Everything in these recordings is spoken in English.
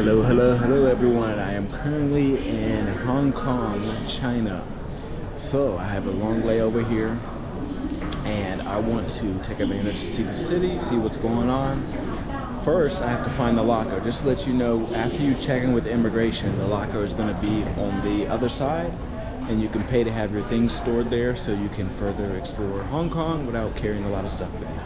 Hello, hello, hello everyone. I am currently in Hong Kong, China. So I have a long layover here and I want to take advantage to see the city, see what's going on. First, I have to find the locker. Just to let you know, after you check in with immigration, the locker is going to be on the other side and you can pay to have your things stored there so you can further explore Hong Kong without carrying a lot of stuff with you.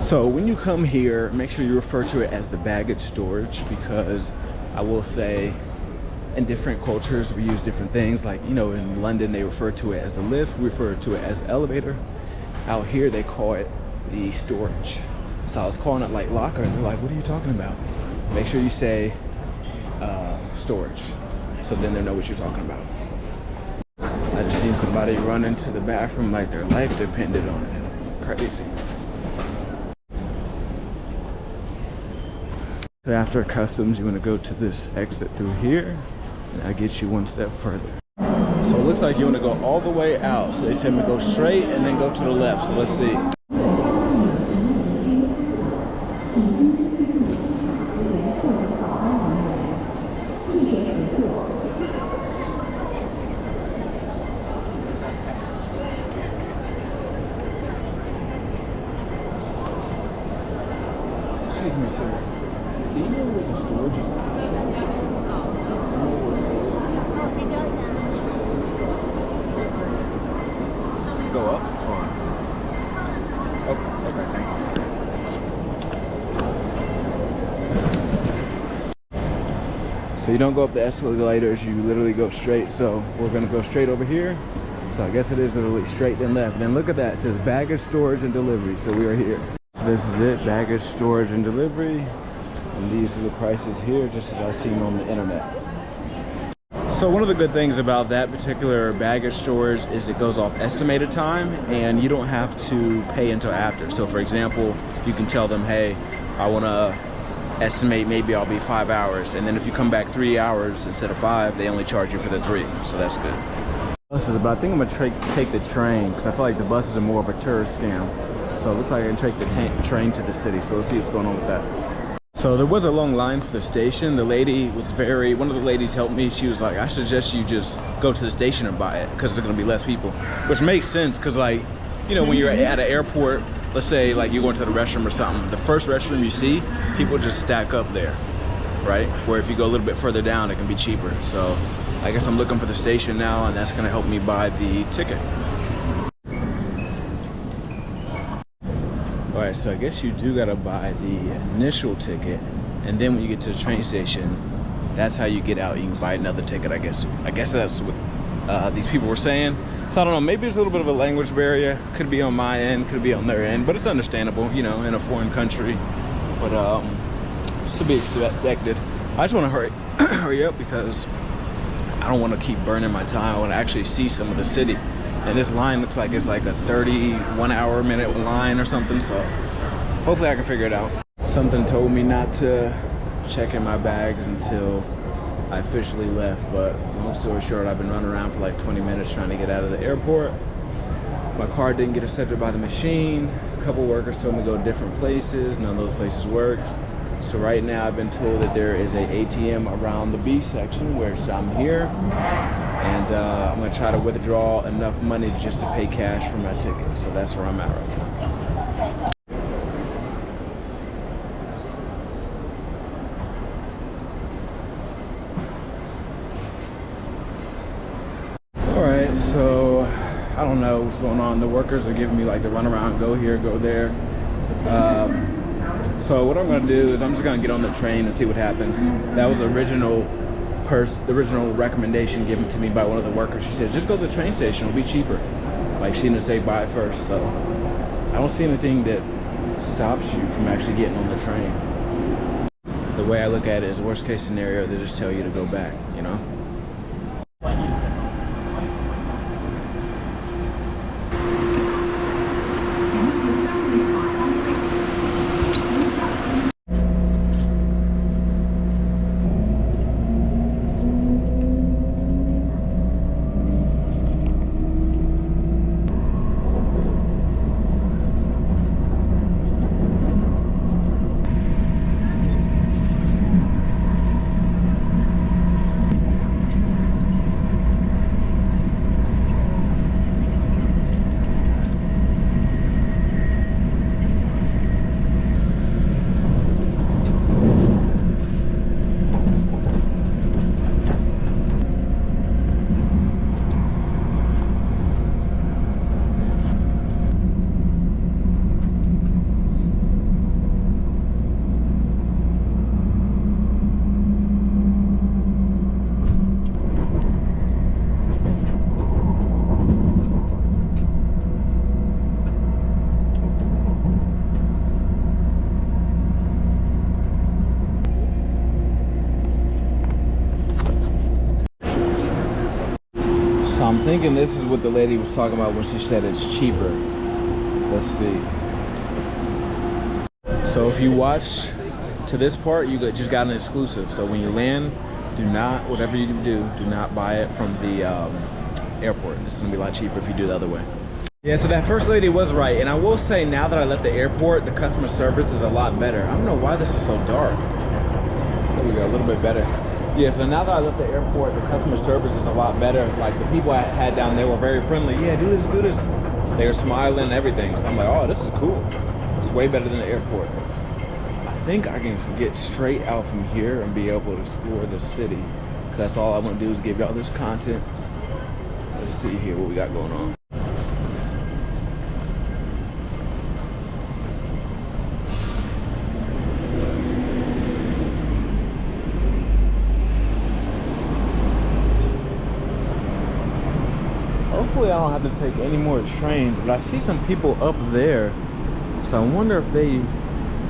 So when you come here, make sure you refer to it as the baggage storage, because I will say in different cultures we use different things. Like, you know, in London they refer to it as the lift, we refer to it as the elevator. Out here they call it the storage. So I was calling it like locker and they're like, what are you talking about? Make sure you say storage, so then they know what you're talking about. I just seen somebody run into the bathroom like their life depended on it. Crazy. So after customs, you want to go to this exit through here, and that gets you one step further. So it looks like you want to go all the way out. So they tell me go straight and then go to the left. So let's see. Excuse me, sir. Do you know where the storage is? Go up? Okay, thank you. So you don't go up the escalators, you literally go straight. So we're gonna go straight over here. So I guess it is literally straight then left. Then look at that, it says baggage storage and delivery. So we are here. So this is it, baggage storage and delivery. And these are the prices here, just as I've seen on the internet. So one of the good things about that particular baggage storage is it goes off estimated time and you don't have to pay until after. So for example, you can tell them, hey, I want to estimate maybe I'll be 5 hours. And then if you come back 3 hours instead of 5, they only charge you for the 3. So that's good. Buses, but I think I'm gonna take the train because I feel like the buses are more of a tourist scam. So it looks like I can take the train to the city. So let's see what's going on with that. So there was a long line for the station. The lady was one of the ladies helped me. She was like, I suggest you just go to the station and buy it because there's gonna be less people. Which makes sense because, like, you know, when you're at an airport, let's say like you're going to the restroom or something, the first restroom you see, people just stack up there, right? Where if you go a little bit further down, it can be cheaper. So I guess I'm looking for the station now and that's gonna help me buy the ticket. Alright, so I guess you do gotta buy the initial ticket, and then when you get to the train station, that's how you get out. You can buy another ticket, I guess. I guess that's what these people were saying. So I don't know, maybe there's a little bit of a language barrier. Could be on my end, could be on their end, but it's understandable, you know, in a foreign country. But it's to be expected. I just wanna hurry up because I don't wanna keep burning my time. I wanna actually see some of the city. And this line looks like it's like a 31-hour-minute line or something, so hopefully I can figure it out. Something told me not to check in my bags until I officially left, but long story short, I've been running around for like 20 minutes trying to get out of the airport. My car didn't get accepted by the machine. A couple workers told me to go to different places. None of those places worked. So right now I've been told that there is a ATM around the B section where I'm here. And I'm gonna try to withdraw enough money just to pay cash for my ticket. So that's where I'm at right now. All right, so I don't know what's going on. The workers are giving me like the runaround, go here, go there. So what I'm gonna do is I'm just gonna get on the train and see what happens. That was the original recommendation given to me by one of the workers. She said, just go to the train station, it'll be cheaper. Like, she didn't say buy it first. So I don't see anything that stops you from actually getting on the train. The way I look at it is worst case scenario, they just tell you to go back, you know? I'm thinking this is what the lady was talking about when she said it's cheaper. Let's see. So if you watch to this part, you just got an exclusive. So when you land, do not, whatever you do not buy it from the airport. It's gonna be a lot cheaper if you do the other way. Yeah, so that first lady was right. And I will say, now that I left the airport, the customer service is a lot better. I don't know why this is so dark. There we go, a little bit better. Yeah, so now that I left the airport, the customer service is a lot better. Like, the people I had down there were very friendly. Yeah, do this, do this. They were smiling and everything. So I'm like, oh, this is cool. It's way better than the airport. I think I can get straight out from here and be able to explore the city. Because that's all I want to do is give y'all this content. Let's see here what we got going on. Hopefully I don't have to take any more trains, but I see some people up there. So I wonder if they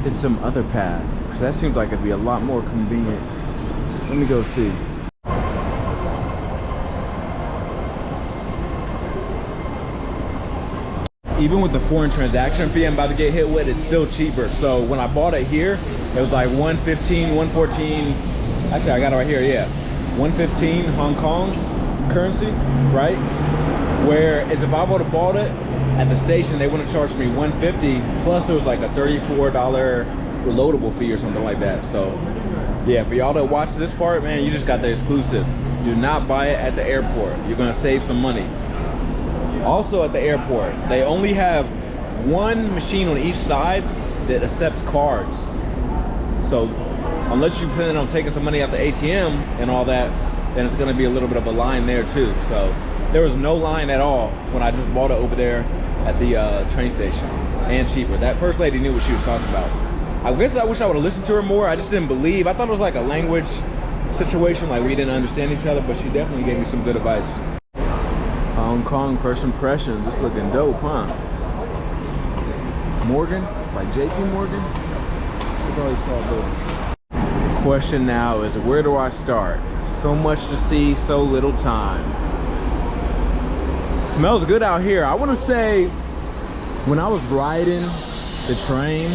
did some other path, because that seems like it'd be a lot more convenient. Let me go see. Even with the foreign transaction fee I'm about to get hit with, it's still cheaper. So when I bought it here, it was like 115, 114. Actually, I got it right here, yeah. 115 Hong Kong currency, right? Whereas if I would have bought it at the station, they would have charged me 150, plus there was like a $34 reloadable fee or something like that. So yeah, for y'all that watch this part, man, you just got the exclusive. Do not buy it at the airport. You're gonna save some money. Also at the airport, they only have one machine on each side that accepts cards. So unless you plan on taking some money out the ATM and all that, then it's gonna be a little bit of a line there too. So there was no line at all when I just bought it over there at the train station, and cheaper. That first lady knew what she was talking about. I guess I wish I would have listened to her more. I just didn't believe. I thought it was like a language situation, like we didn't understand each other, but she definitely gave me some good advice. Hong Kong first impressions. It's looking dope, huh? Morgan, like JP Morgan. Look at all these tall buildings. The question now is, where do I start? So much to see, so little time. Smells good out here. I want to say, when I was riding the train,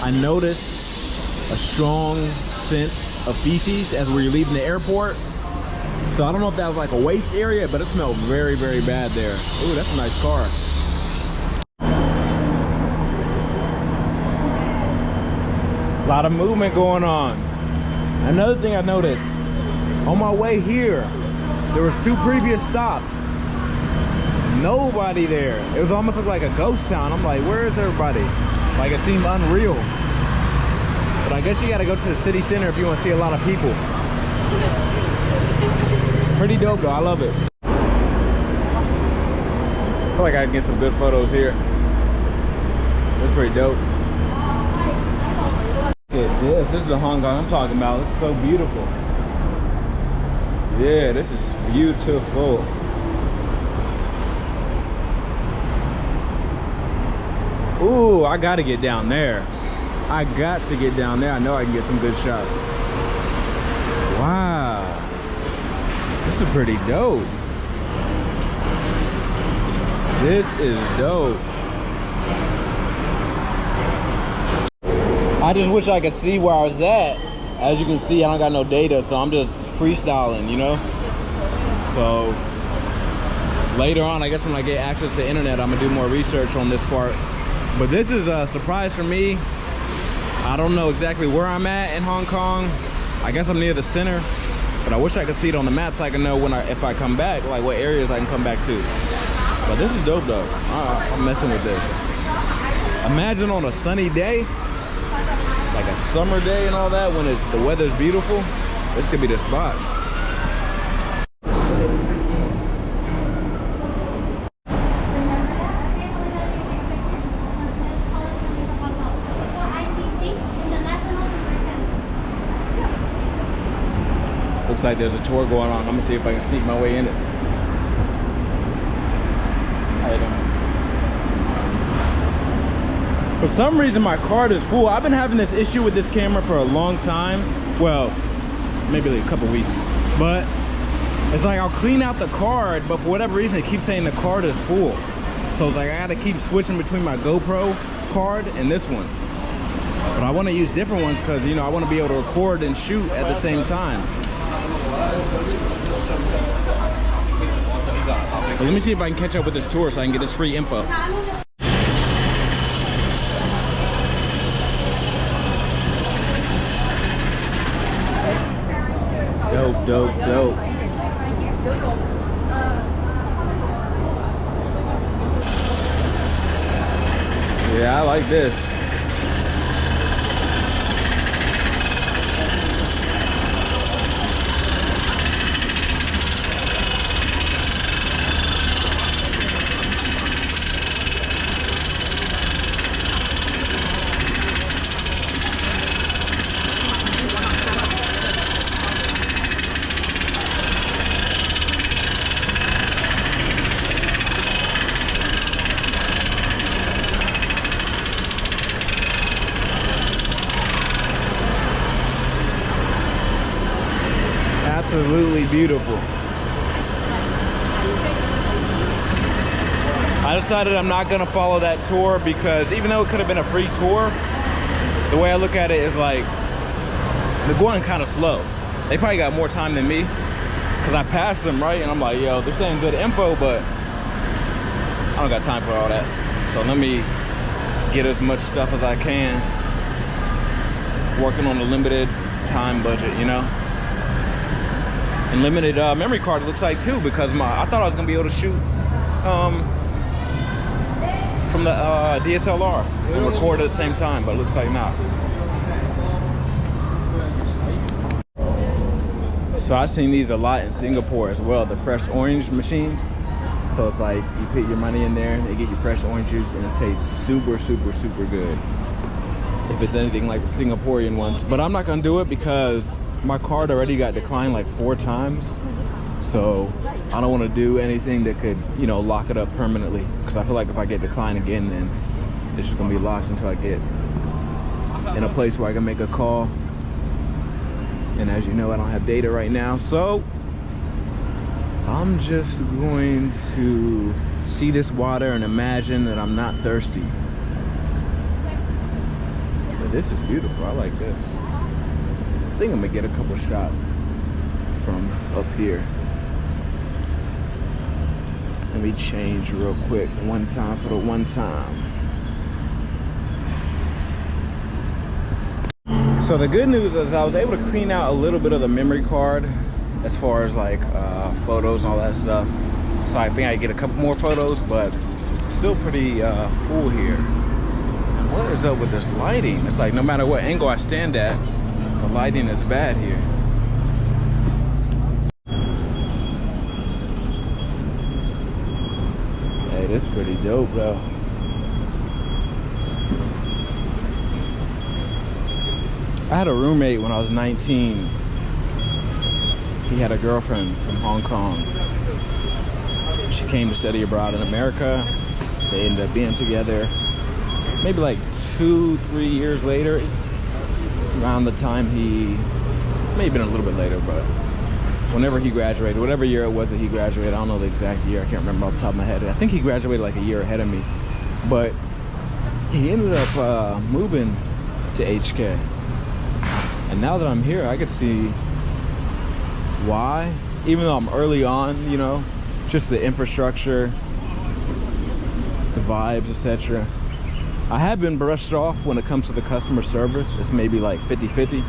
I noticed a strong sense of feces as we were leaving the airport. So I don't know if that was like a waste area, but it smelled very, very bad there. Ooh, that's a nice car. A lot of movement going on. Another thing I noticed, on my way here, there were 2 previous stops. Nobody there. It was almost like a ghost town. I'm like, where is everybody? Like, it seemed unreal. But I guess you gotta go to the city center if you want to see a lot of people. Pretty dope though, I love it. I feel like I can get some good photos here. That's pretty dope. Look at this. This is the Hong Kong I'm talking about. It's so beautiful. Yeah, this is beautiful. Ooh, I gotta get down there. I got to get down there. I know I can get some good shots. Wow. This is pretty dope. This is dope. I just wish I could see where I was at. As you can see, I don't got no data, so I'm just freestyling, you know? So later on, I guess when I get access to the internet, I'm gonna do more research on this part. But this is a surprise for me. I don't know exactly where I'm at in Hong Kong. I guess I'm near the center, but I wish I could see it on the map so I can know when if I come back, like what areas I can come back to. But this is dope though. I'm messing with this. Imagine on a sunny day, like a summer day and all that, when the weather's beautiful, this could be the spot. Looks like there's a tour going on. I'm gonna see if I can sneak my way in it. How you doing? For some reason my card is full. I've been having this issue with this camera for a long time. Well, maybe like a couple weeks. But It's like I'll clean out the card, but for whatever reason, it keeps saying the card is full. So it's like I gotta keep switching between my GoPro card and this one. But I want to use different ones because, you know, I want to be able to record and shoot at the same time. But let me see if I can catch up with this tour so I can get this free info. Dope, dope, dope. Yeah, I like this. Absolutely beautiful. I decided I'm not gonna follow that tour because even though it could have been a free tour, the way I look at it is like they're going kind of slow. They probably got more time than me because I passed them, right? And I'm like, yo, they're saying good info, but I don't got time for all that. So let me get as much stuff as I can, working on a limited time budget, you know? And limited memory card, it looks like, too, because I thought I was gonna be able to shoot from the DSLR and record at the same time, but it looks like not. So I've seen these a lot in Singapore as well, the fresh orange machines. So it's like you put your money in there, they get you fresh orange juice, and it tastes super, super, super good. If it's anything like the Singaporean ones. But I'm not gonna do it because my card already got declined like 4 times. So I don't want to do anything that could, you know, lock it up permanently. Because I feel like if I get declined again, then it's just gonna be locked until I get in a place where I can make a call. And as you know, I don't have data right now. So I'm just going to see this water and imagine that I'm not thirsty. But this is beautiful, I like this. I think I'm gonna get a couple shots from up here. Let me change real quick, one time for the one time. So the good news is I was able to clean out a little bit of the memory card as far as like photos and all that stuff. So I think I get a couple more photos, but still pretty full here. And what is up with this lighting? It's like no matter what angle I stand at, the lighting is bad here. Hey, this is pretty dope though. I had a roommate when I was 19. He had a girlfriend from Hong Kong. She came to study abroad in America. They ended up being together maybe like 2-3 years later. Around the time he, maybe been a little bit later, but whenever he graduated, whatever year it was that he graduated, I don't know the exact year, I can't remember off the top of my head. I think he graduated like a year ahead of me, but he ended up moving to HK. And now that I'm here, I could see why, even though I'm early on, you know, just the infrastructure, the vibes, etc. I have been brushed off when it comes to the customer service. It's maybe like 50-50,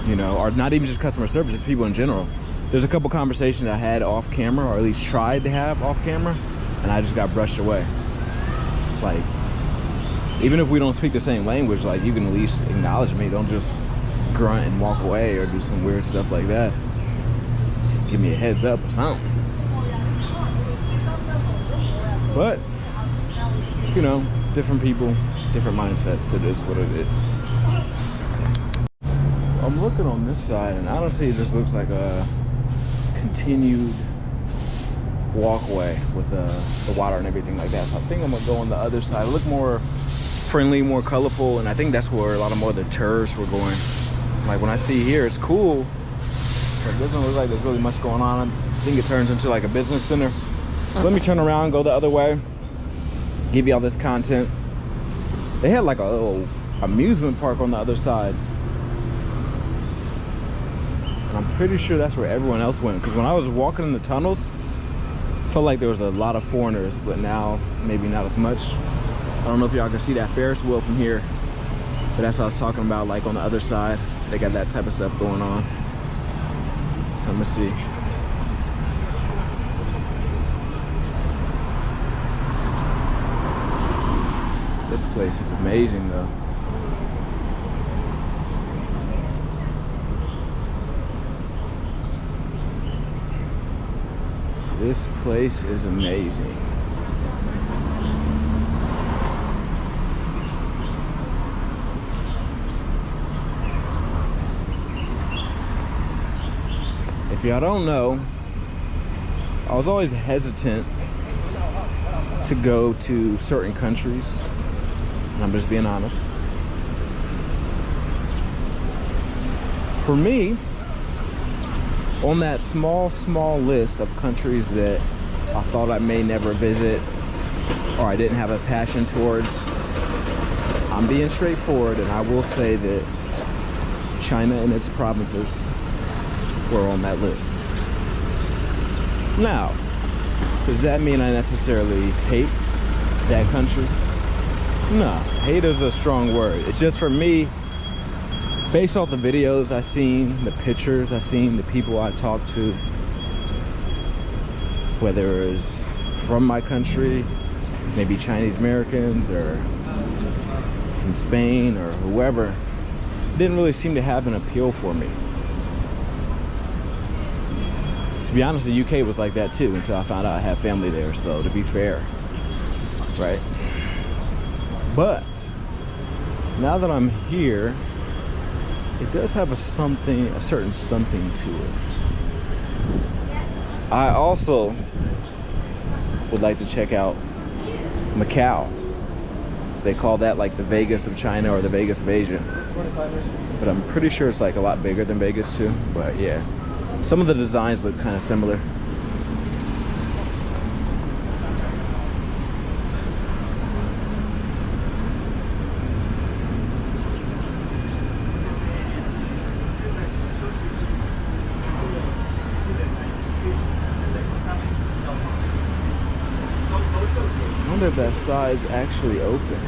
you know, or not even just customer service, just people in general. There's a couple conversations I had off camera, or at least tried to have off camera, and I just got brushed away. Like, even if we don't speak the same language, like, you can at least acknowledge me. Don't just grunt and walk away or do some weird stuff like that. Give me a heads up or something. But you know, different people, different mindsets. It is what it is. I'm looking on this side, and honestly, it just looks like a continued walkway with the water and everything like that. So I think I'm gonna go on the other side. It look more friendly, more colorful, and I think that's where a lot of more of the tourists were going. Like when I see here, it's cool, Like, doesn't look like there's really much going on. I think it turns into like a business center. So let me turn around, go the other way, give you all this content. They had like a little amusement park on the other side. And I'm pretty sure that's where everyone else went. Because when I was walking in the tunnels, I felt like there was a lot of foreigners, but now maybe not as much. I don't know if y'all can see that Ferris wheel from here, but that's what I was talking about, like on the other side. They got that type of stuff going on. So let me see. This place is amazing though. This place is amazing. If y'all don't know, I was always hesitant to go to certain countries. And I'm just being honest. For me, on that small list of countries that I thought I may never visit or I didn't have a passion towards, I'm being straightforward, and I will say that China and its provinces were on that list. Now, does that mean I necessarily hate that country? No, hate is a strong word. It's just, for me, based off the videos I've seen, the pictures I've seen, the people I talked to, whether it's from my country, maybe Chinese Americans or from Spain or whoever, didn't really seem to have an appeal for me. To be honest, the UK was like that too until I found out I have family there, so to be fair, right? But now that I'm here, it does have a certain something to it. I also would like to check out Macau. They call that like the Vegas of China or the Vegas of Asia. But I'm pretty sure it's like a lot bigger than Vegas too. But yeah, some of the designs look kind of similar. I wonder if that side's actually open.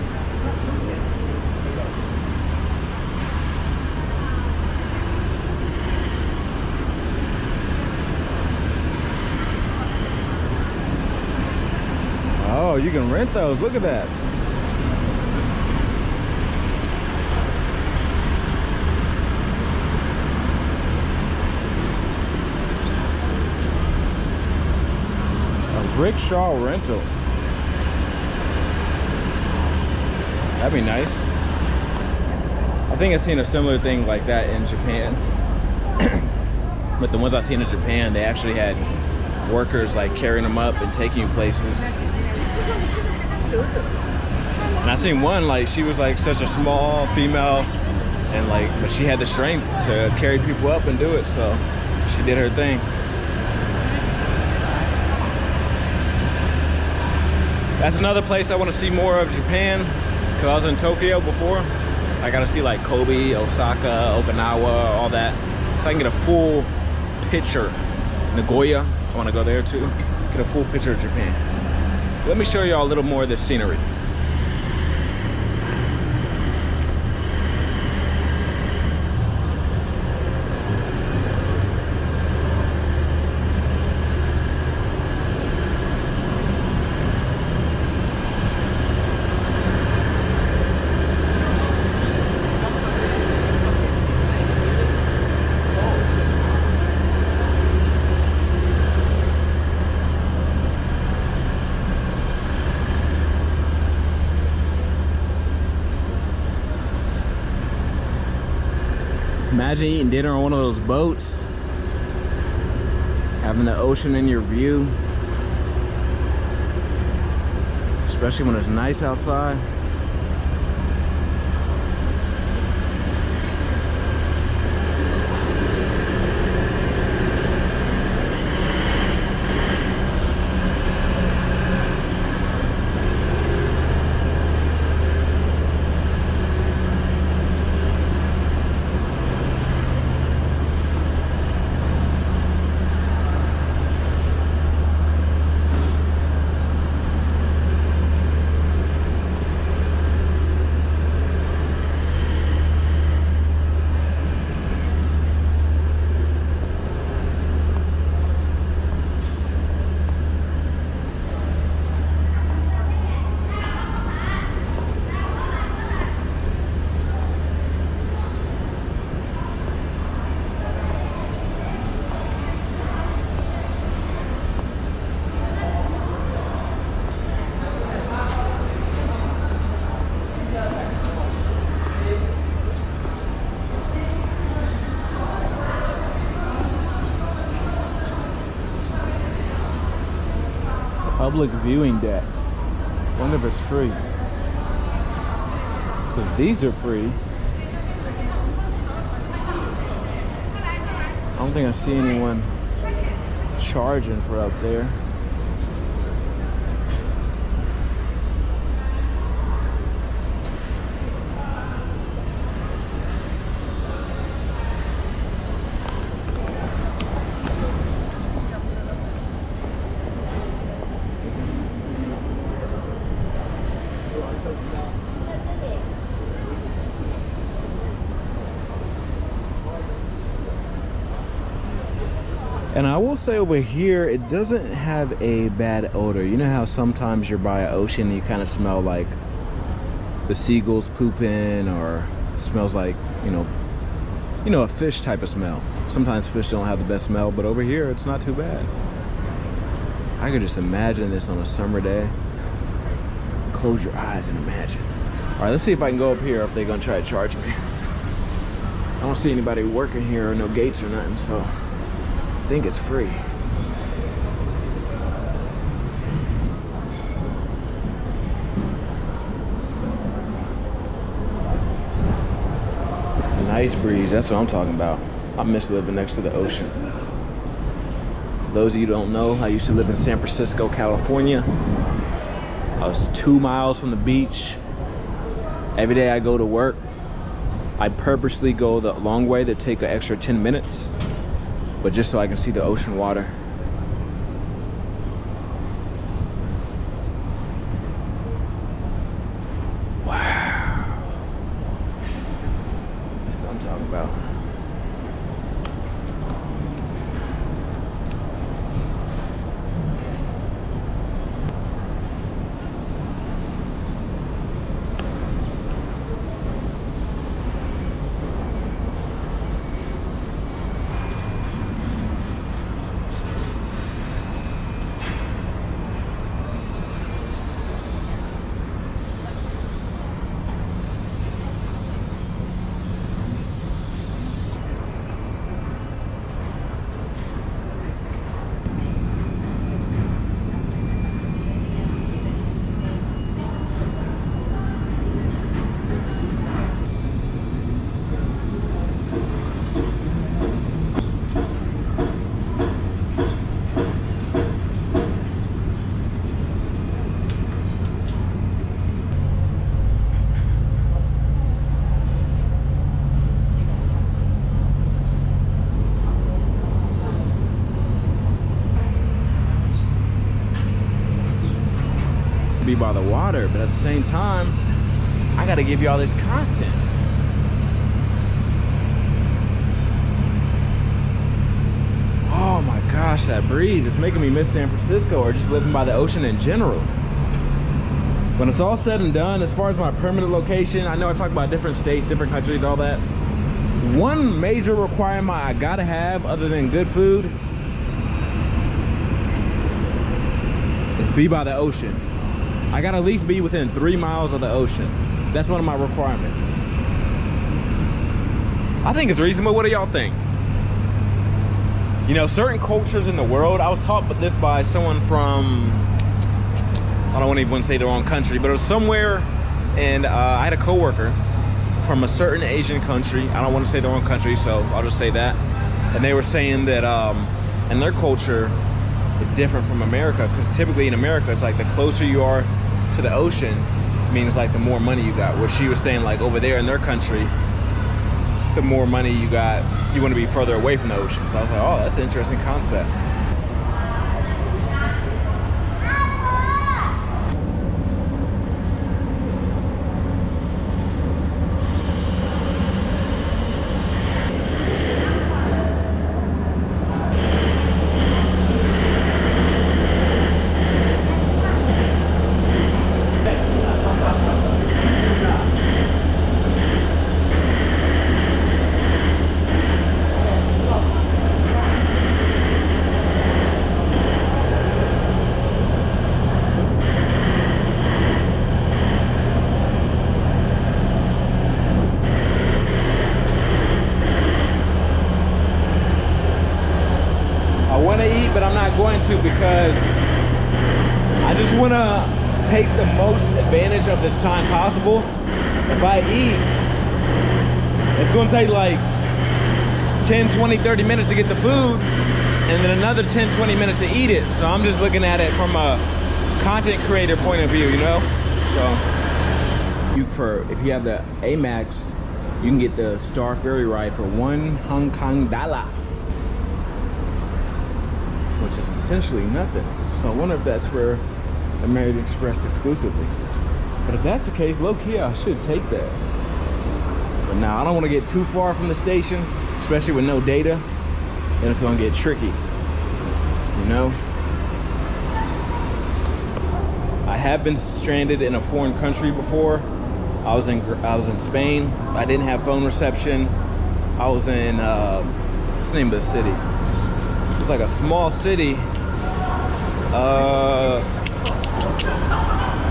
Oh, you can rent those. Look at that. A rickshaw rental. That'd be nice. I think I've seen a similar thing like that in Japan. But the ones I've seen in Japan, they actually had workers like carrying them up and taking you places. And I seen one, like, she was like such a small female, and like, but she had the strength to carry people up and do it, so she did her thing. That's another place I want to see more of Japan, because I was in Tokyo before. I got to see like Kobe, Osaka, Okinawa, all that, so I can get a full picture. Nagoya, I want to go there too, get a full picture of Japan. Let me show y'all a little more of this scenery. Imagine eating dinner on one of those boats, having the ocean in your view, especially when it's nice outside. public viewing deck. Wonder if it's free. Because these are free. I don't think I see anyone charging for up there. And I will say over here, it doesn't have a bad odor. You know how sometimes you're by an ocean and you kind of smell like the seagulls pooping, or smells like, you know, a fish type of smell. Sometimes fish don't have the best smell, but over here, it's not too bad. I could just imagine this on a summer day. Close your eyes and imagine. All right, let's see if I can go up here, if they're gonna try to charge me. I don't see anybody working here, or no gates or nothing, so I think it's free. Nice breeze, that's what I'm talking about. I miss living next to the ocean. For those of you who don't know, I used to live in San Francisco, California. I was 2 miles from the beach. Every day I go to work, I purposely go the long way to take an extra 10 minutes. But just so I can see the ocean water. Wow. That's what I'm talking about. Be by the water, but at the same time, I gotta give you all this content. Oh my gosh, that breeze, it's making me miss San Francisco, or just living by the ocean in general. When it's all said and done, as far as my permanent location, I know I talk about different states, different countries, all that. One major requirement I gotta have, other than good food, is be by the ocean. I gotta at least be within 3 miles of the ocean. That's one of my requirements. I think it's reasonable. What do y'all think? You know, certain cultures in the world, I was taught this by someone from, I don't even want to say the wrong country, but it was somewhere, and I had a coworker from a certain Asian country. I don't want to say the wrong country, so I'll just say that. And they were saying that in their culture, it's different from America, because typically in America, it's like the closer you are to the ocean, means like the more money you got. Where she was saying, like over there in their country, the more money you got, you want to be further away from the ocean. So I was like, oh, that's an interesting concept. But I'm not going to, because I just want to take the most advantage of this time possible. If I eat, it's going to take like 10, 20, 30 minutes to get the food, and then another 10, 20 minutes to eat it. So I'm just looking at it from a content creator point of view, you know? So if you have the Amex, you can get the Star Ferry ride for 1 Hong Kong dollar, which is essentially nothing. So I wonder if that's for American Express exclusively. But if that's the case, low-key, I should take that. But now I don't want to get too far from the station, especially with no data. Then it's gonna get tricky, you know? I have been stranded in a foreign country before. I was in Spain. I didn't have phone reception. I was in what's the name of the city? It was like a small city. I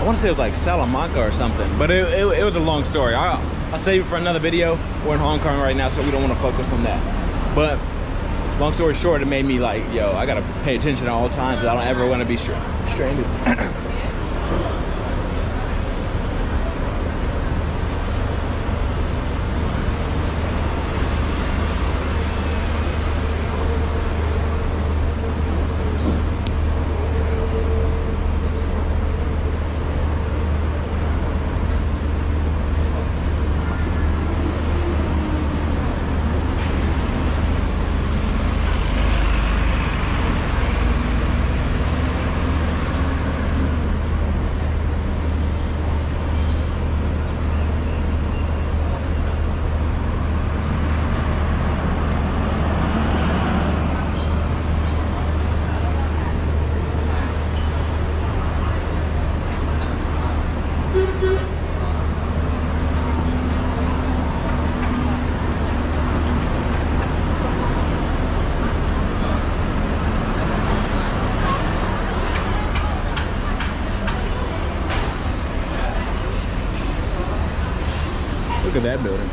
want to say it was like Salamanca or something, but it was a long story. I'll save it for another video. We're in Hong Kong right now, so we don't want to focus on that. But long story short, it made me like, yo, I gotta pay attention at all times. I don't ever want to be stranded. Look at that building.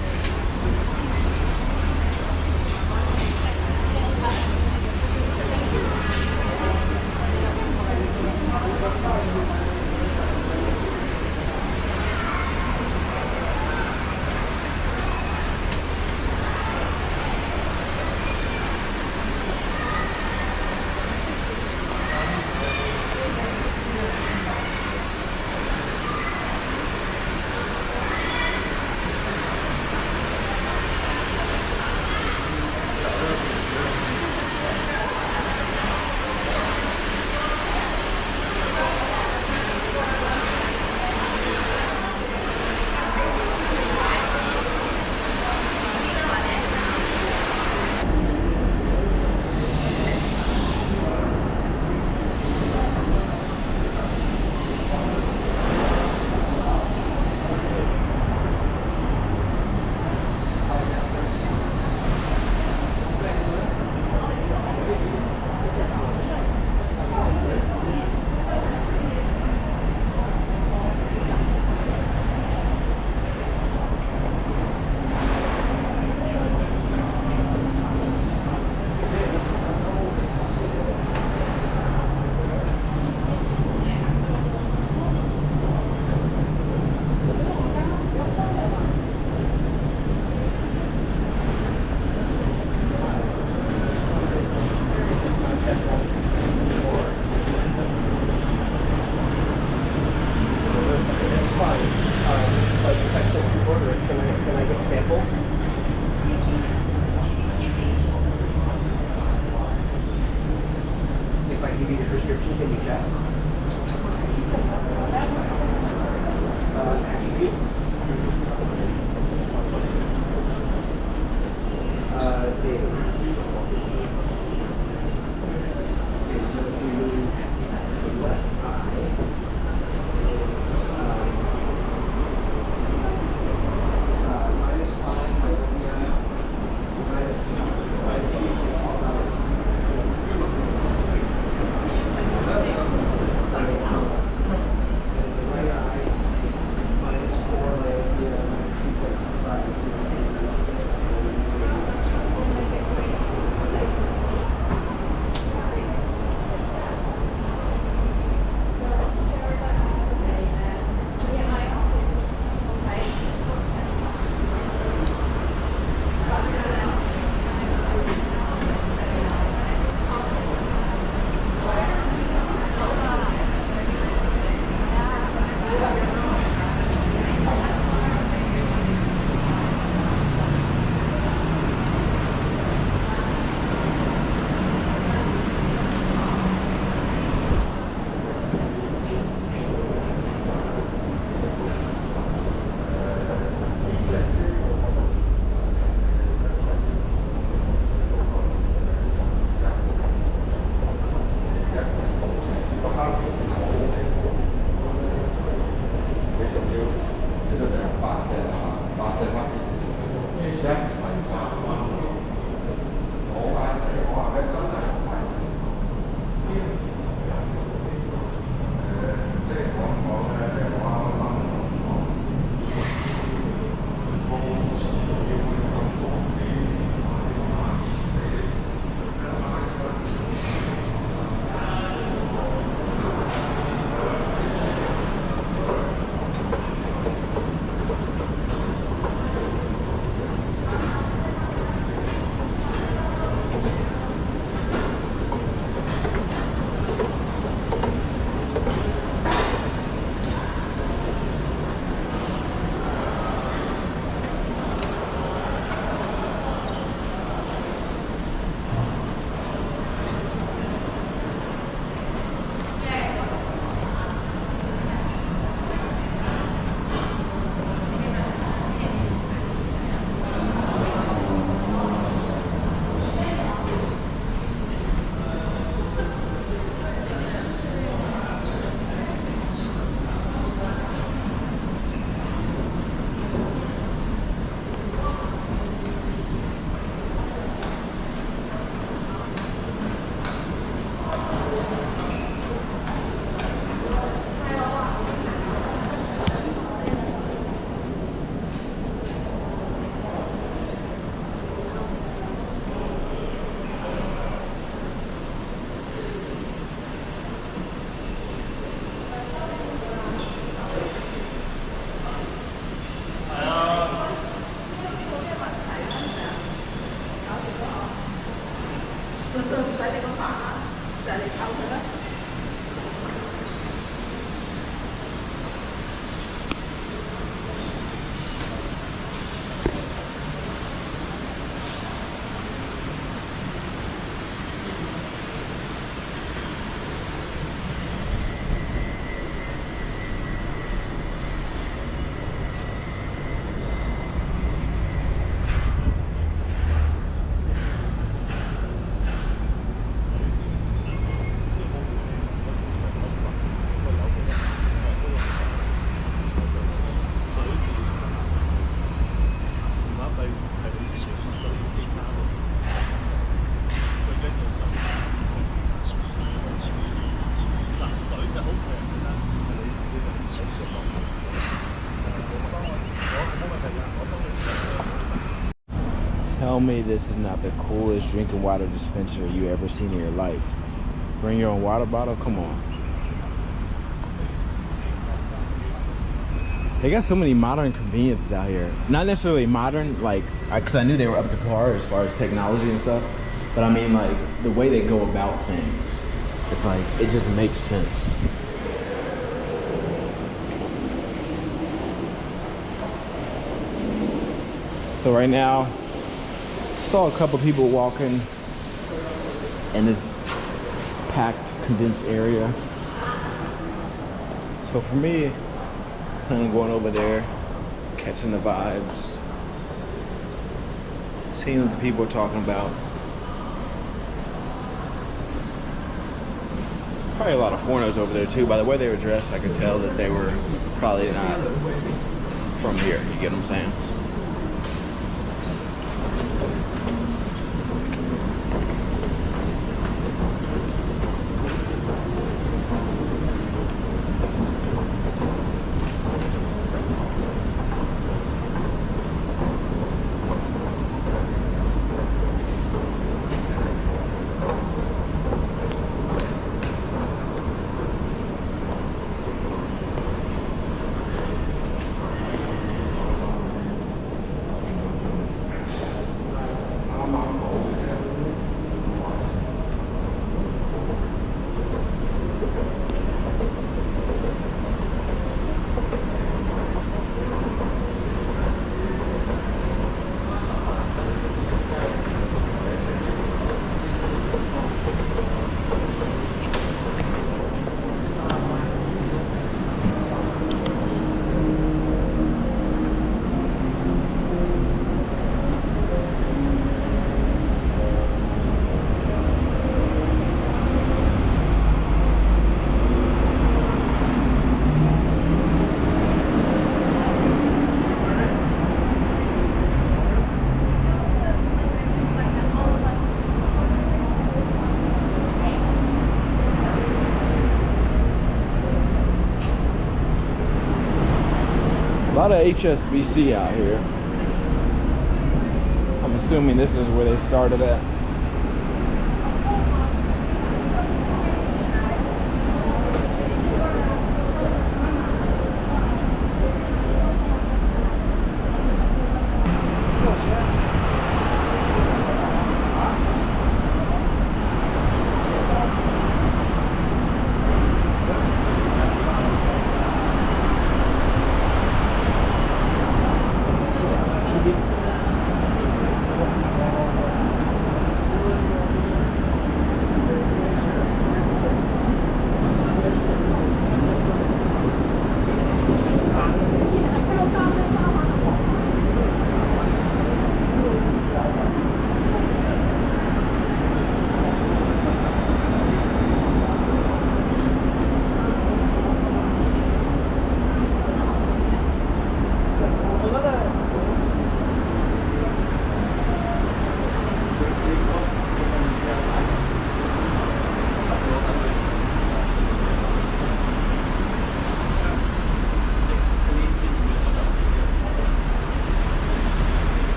Tell me this is not the coolest drinking water dispenser you ever seen in your life. Bring your own water bottle? Come on. They got so many modern conveniences out here. Not necessarily modern, like, because I knew they were up to par as far as technology and stuff. But I mean, like, the way they go about things. It's like, it just makes sense. So right now, saw a couple people walking in this packed, condensed area. So for me, I'm going over there, catching the vibes, seeing what the people are talking about. Probably a lot of foreigners over there too. By the way they were dressed, I could tell that they were probably not from here. You get what I'm saying? A lot of HSBC out here. I'm assuming this is where they started at.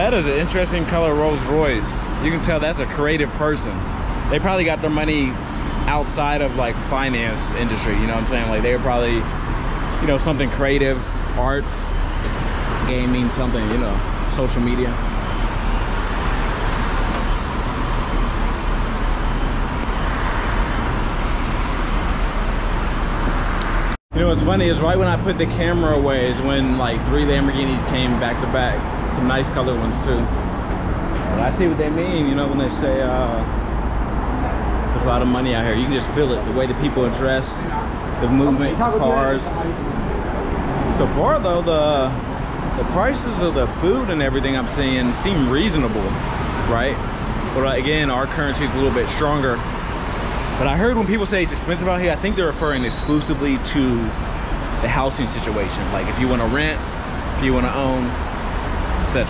That is an interesting color Rolls Royce. You can tell that's a creative person. They probably got their money outside of like finance industry, you know what I'm saying? Like they were probably, you know, something creative, arts, gaming, something, you know, social media. You know what's funny is right when I put the camera away is when like 3 Lamborghinis came back to back. Some nice colored ones too. But I see what they mean, you know, when they say there's a lot of money out here. You can just feel it, the way the people are dressed, the movement, cars. So far though, the prices of the food and everything I'm seeing seem reasonable, right? But again, our currency is a little bit stronger. But I heard when people say it's expensive out here, I think they're referring exclusively to the housing situation. Like if you want to rent, if you want to own, etc.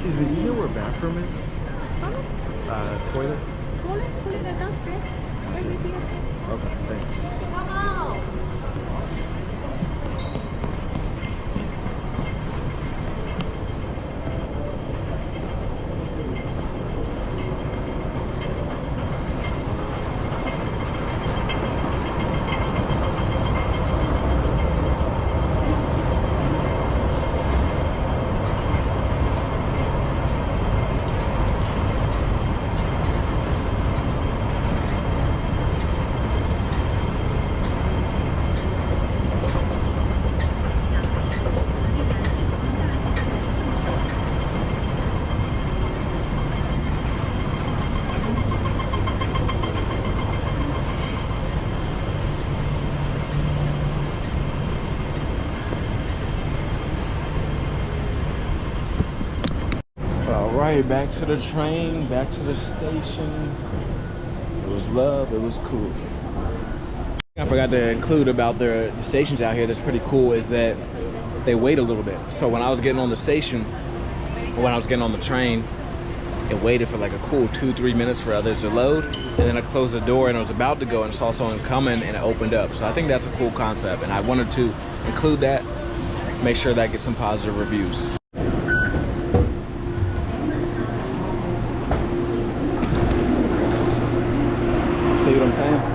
Excuse me, do you know where bathroom is? Toilet? Toilet is downstairs. Right with you. Okay, thanks. Alright, back to the train, back to the station. It was love, it was cool. I forgot to include about the stations out here that's pretty cool is that they wait a little bit. So when I was getting on the station, or when I was getting on the train, it waited for like a cool 2-3 minutes for others to load, and then I closed the door and I was about to go and saw someone coming and it opened up. So I think that's a cool concept, and I wanted to include that, make sure that gets some positive reviews. See what I'm saying?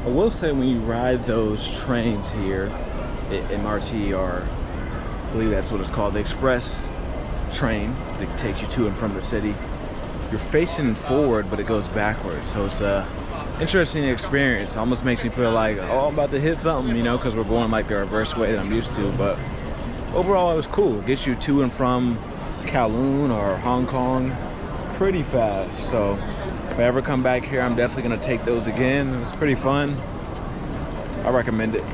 I will say when you ride those trains here at MRT, or I believe that's what it's called, the express train that takes you to and from the city, you're facing forward but it goes backwards, so it's a interesting experience. It almost makes me feel like, oh, I'm about to hit something, you know, because we're going like the reverse way that I'm used to. But overall it was cool. It gets you to and from Kowloon or Hong Kong pretty fast. So if I ever come back here, I'm definitely gonna take those again. It was pretty fun. I recommend it.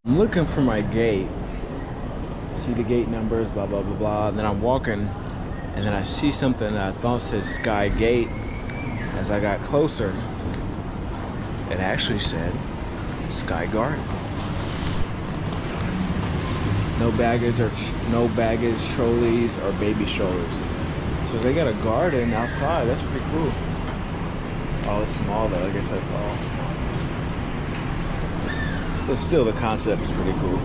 I'm looking for my gate. See the gate numbers, blah, blah, blah, blah. And then I'm walking, and then I see something that I thought said Sky Gate. As I got closer, it actually said Sky Garden. No baggage trolleys or baby strollers. So they got a garden outside. That's pretty cool. Oh, it's small though. I guess that's all. But still, the concept is pretty cool.